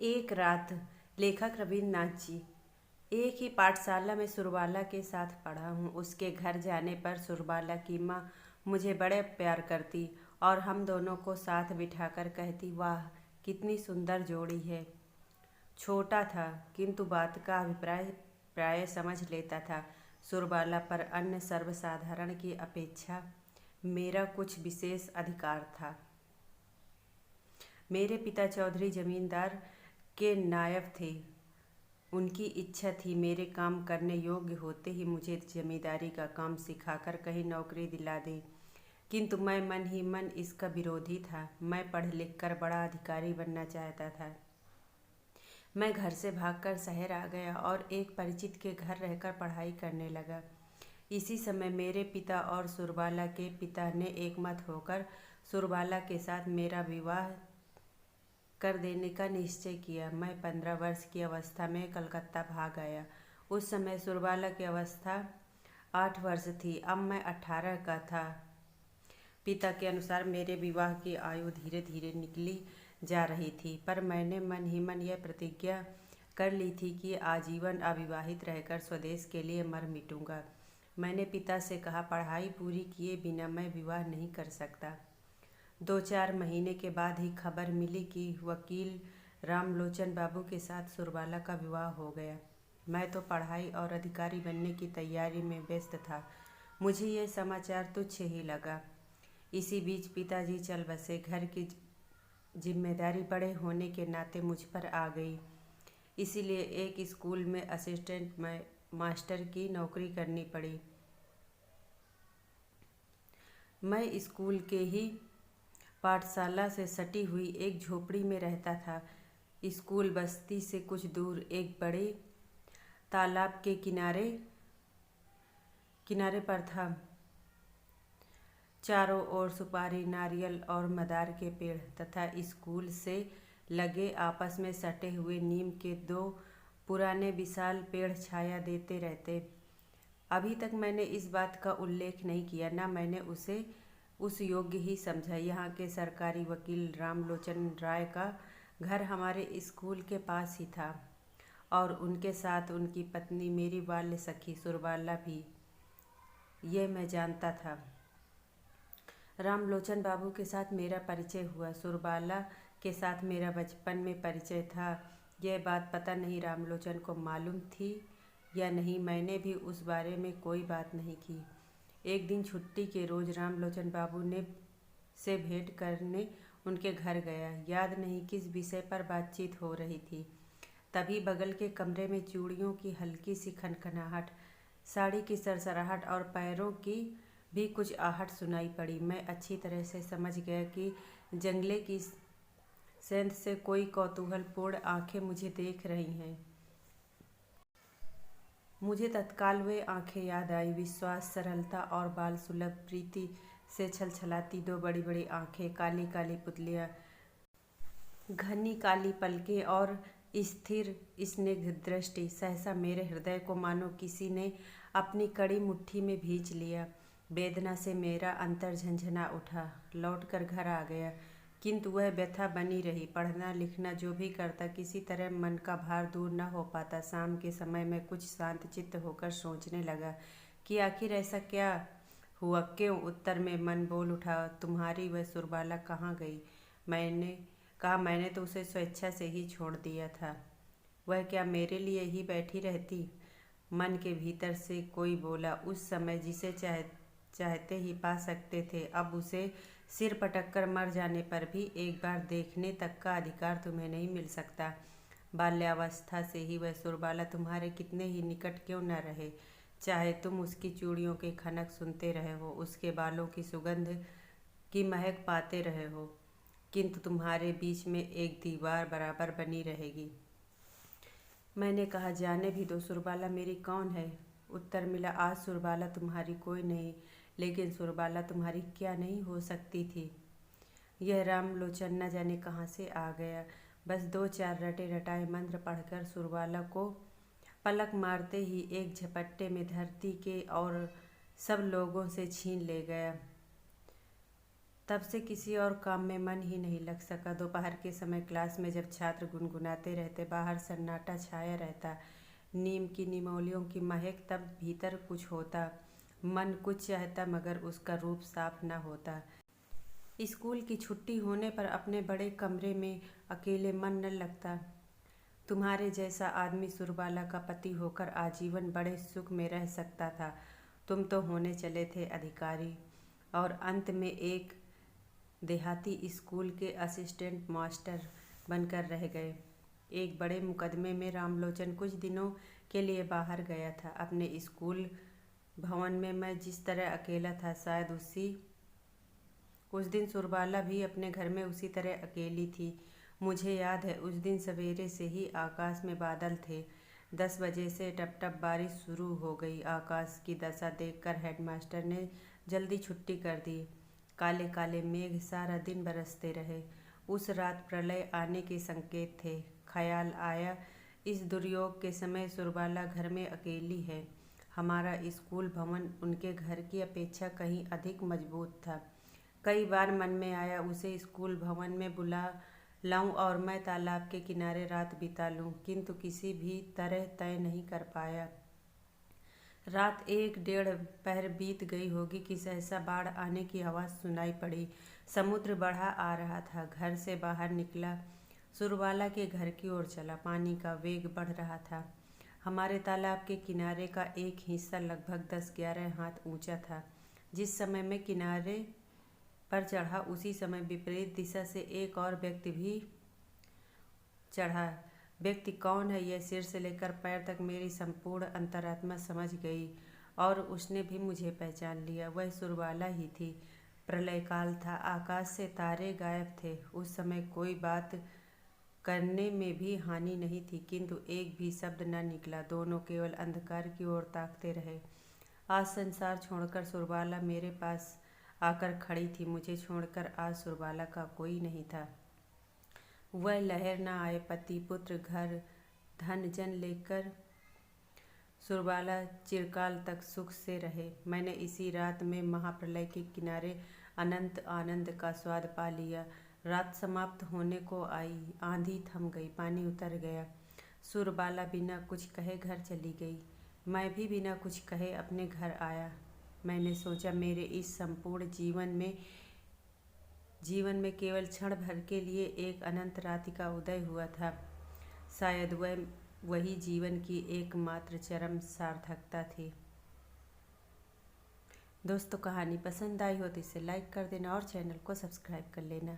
एक रात। लेखक रविन्द्रनाथ जी। एक ही पाठशाला में सुरबाला के साथ पढ़ा हूँ। उसके घर जाने पर सुरबाला की माँ मुझे बड़े प्यार करती और हम दोनों को साथ बिठाकर कहती, वाह कितनी सुंदर जोड़ी है। छोटा था किंतु बात का अभिप्राय प्राय समझ लेता था। सुरबाला पर अन्य सर्वसाधारण की अपेक्षा मेरा कुछ विशेष अधिकार था। मेरे पिता चौधरी जमींदार के नायब थे। उनकी इच्छा थी मेरे काम करने योग्य होते ही मुझे जमींदारी का काम सिखाकर कहीं नौकरी दिला दें, किंतु मैं मन ही मन इसका विरोधी था। मैं पढ़ लिख कर बड़ा अधिकारी बनना चाहता था। मैं घर से भागकर शहर आ गया और एक परिचित के घर रहकर पढ़ाई करने लगा। इसी समय मेरे पिता और सुरबाला के पिता ने एकमत होकर सुरबाला के साथ मेरा विवाह कर देने का निश्चय किया। मैं 15 वर्ष की अवस्था में कलकत्ता भाग आया। उस समय सुरबाला की अवस्था 8 वर्ष थी। अब मैं 18 का था। पिता के अनुसार मेरे विवाह की आयु धीरे धीरे निकली जा रही थी, पर मैंने मन ही मन यह प्रतिज्ञा कर ली थी कि आजीवन अविवाहित रहकर स्वदेश के लिए मर मिटूंगा। मैंने पिता से कहा, पढ़ाई पूरी किए बिना मैं विवाह नहीं कर सकता। 2-4 महीने के बाद ही खबर मिली कि वकील रामलोचन बाबू के साथ सुरबाला का विवाह हो गया। मैं तो पढ़ाई और अधिकारी बनने की तैयारी में व्यस्त था। मुझे यह समाचार तुच्छ ही लगा। इसी बीच पिताजी चल बसे। घर की जिम्मेदारी बड़े होने के नाते मुझ पर आ गई, इसीलिए एक स्कूल में असिस्टेंट मास्टर की नौकरी करनी पड़ी। मैं स्कूल के ही पाठशाला से सटी हुई एक झोपड़ी में रहता था। स्कूल बस्ती से कुछ दूर एक बड़े तालाब के किनारे पर था। चारों ओर सुपारी, नारियल और मदार के पेड़ तथा स्कूल से लगे आपस में सटे हुए नीम के 2 पुराने विशाल पेड़ छाया देते रहते। अभी तक मैंने इस बात का उल्लेख नहीं किया, न मैंने उसे उस योग्य ही समझा। यहाँ के सरकारी वकील रामलोचन राय का घर हमारे स्कूल के पास ही था और उनके साथ उनकी पत्नी मेरी बाल्य सखी सुरबाला भी। ये मैं जानता था। रामलोचन बाबू के साथ मेरा परिचय हुआ। सुरबाला के साथ मेरा बचपन में परिचय था। यह बात पता नहीं रामलोचन को मालूम थी या नहीं। मैंने भी उस बारे में कोई बात नहीं की। एक दिन छुट्टी के रोज रामलोचन बाबू से भेंट करने उनके घर गया। याद नहीं किस विषय पर बातचीत हो रही थी। तभी बगल के कमरे में चूड़ियों की हल्की सी खनखनाहट, साड़ी की सरसराहट और पैरों की भी कुछ आहट सुनाई पड़ी। मैं अच्छी तरह से समझ गया कि जंगले की सेंध से कोई कौतूहलपूर्ण आंखें मुझे देख रही हैं। मुझे तत्काल वे आंखें याद आई। विश्वास, सरलता और बाल सुलभ प्रीति से छलछलाती 2 बड़ी बड़ी आंखें, काली काली पुतलियां, घनी काली पलकें और स्थिर स्निग्ध दृष्टि। सहसा मेरे हृदय को मानो किसी ने अपनी कड़ी मुट्ठी में भींच लिया। वेदना से मेरा अंतर झंझना उठा। लौटकर घर आ गया, किंतु वह व्यथा बनी रही। पढ़ना लिखना जो भी करता, किसी तरह मन का भार दूर न हो पाता। शाम के समय में कुछ शांत चित्त होकर सोचने लगा कि आखिर ऐसा क्या हुआ, क्यों। उत्तर में मन बोल उठा, तुम्हारी वह सुरबाला कहाँ गई। मैंने कहा, मैंने तो उसे स्वेच्छा से ही छोड़ दिया था। वह क्या मेरे लिए ही बैठी रहती। मन के भीतर से कोई बोला, उस समय जिसे चाहते ही पा सकते थे, अब उसे सिर पटक कर मर जाने पर भी एक बार देखने तक का अधिकार तुम्हें नहीं मिल सकता। बाल्यावस्था से ही वह सुरबाला तुम्हारे कितने ही निकट क्यों न रहे, चाहे तुम उसकी चूड़ियों के खनक सुनते रहे हो, उसके बालों की सुगंध की महक पाते रहे हो, किंतु तुम्हारे बीच में एक दीवार बराबर बनी रहेगी। मैंने कहा, जाने भी दो, सुरबाला मेरी कौन है। उत्तर मिला, आज सुरबाला तुम्हारी कोई नहीं, लेकिन सुरबाला तुम्हारी क्या नहीं हो सकती थी। यह रामलोचन न जाने कहाँ से आ गया। बस 2-4 रटे रटाए मंत्र पढ़कर सुरबाला को पलक मारते ही एक झपट्टे में धरती के और सब लोगों से छीन ले गया। तब से किसी और काम में मन ही नहीं लग सका। दोपहर के समय क्लास में जब छात्र गुनगुनाते रहते, बाहर सन्नाटा छाया रहता, नीम की निमोलियों की महक, तब भीतर कुछ होता। मन कुछ चाहता मगर उसका रूप साफ न होता। स्कूल की छुट्टी होने पर अपने बड़े कमरे में अकेले मन न लगता। तुम्हारे जैसा आदमी सुरबाला का पति होकर आजीवन बड़े सुख में रह सकता था। तुम तो होने चले थे अधिकारी और अंत में एक देहाती स्कूल के असिस्टेंट मास्टर बनकर रह गए। एक बड़े मुकदमे में रामलोचन कुछ दिनों के लिए बाहर गया था। अपने स्कूल भवन में मैं जिस तरह अकेला था, शायद उस दिन सुरबाला भी अपने घर में उसी तरह अकेली थी। मुझे याद है उस दिन सवेरे से ही आकाश में बादल थे। 10 बजे से टप टप बारिश शुरू हो गई। आकाश की दशा देखकर हेडमास्टर ने जल्दी छुट्टी कर दी। काले काले मेघ सारा दिन बरसते रहे। उस रात प्रलय आने के संकेत थे। ख्याल आया, इस दुर्योग के समय सुरबाला घर में अकेली है। हमारा स्कूल भवन उनके घर की अपेक्षा कहीं अधिक मजबूत था। कई बार मन में आया उसे स्कूल भवन में बुला लाऊं और मैं तालाब के किनारे रात बिता लूं, किंतु किसी भी तरह तय नहीं कर पाया। रात 1-1:30 पहर बीत गई होगी कि सहसा बाढ़ आने की आवाज़ सुनाई पड़ी। समुद्र बढ़ा आ रहा था। घर से बाहर निकला, सुरबाला के घर की ओर चला। पानी का वेग बढ़ रहा था। हमारे तालाब के किनारे का एक हिस्सा लगभग 10-11 हाथ ऊंचा था। जिस समय मैं किनारे पर चढ़ा, उसी समय विपरीत दिशा से एक और व्यक्ति भी चढ़ा। व्यक्ति कौन है, यह सिर से लेकर पैर तक मेरी संपूर्ण अंतरात्मा समझ गई और उसने भी मुझे पहचान लिया। वह सुरबाला ही थी। प्रलयकाल था। आकाश से तारे गायब थे। उस समय कोई बात करने में भी हानि नहीं थी, किंतु एक भी शब्द न निकला। दोनों केवल अंधकार की ओर ताकते रहे। आज संसार छोड़कर सुरबाला मेरे पास आकर खड़ी थी। मुझे छोड़कर आज सुरबाला का कोई नहीं था। वह लहर न आए। पति पुत्र घर धन जन लेकर सुरबाला चिरकाल तक सुख से रहे। मैंने इसी रात में महाप्रलय के किनारे अनंत आनंद का स्वाद पा लिया। रात समाप्त होने को आई। आंधी थम गई। पानी उतर गया। सुरबाला बिना कुछ कहे घर चली गई। मैं भी बिना कुछ कहे अपने घर आया। मैंने सोचा मेरे इस संपूर्ण जीवन में केवल क्षण भर के लिए एक अनंत रात्रि का उदय हुआ था। शायद वही जीवन की एकमात्र चरम सार्थकता थी। दोस्तों, कहानी पसंद आई हो तो इसे लाइक कर देना और चैनल को सब्सक्राइब कर लेना।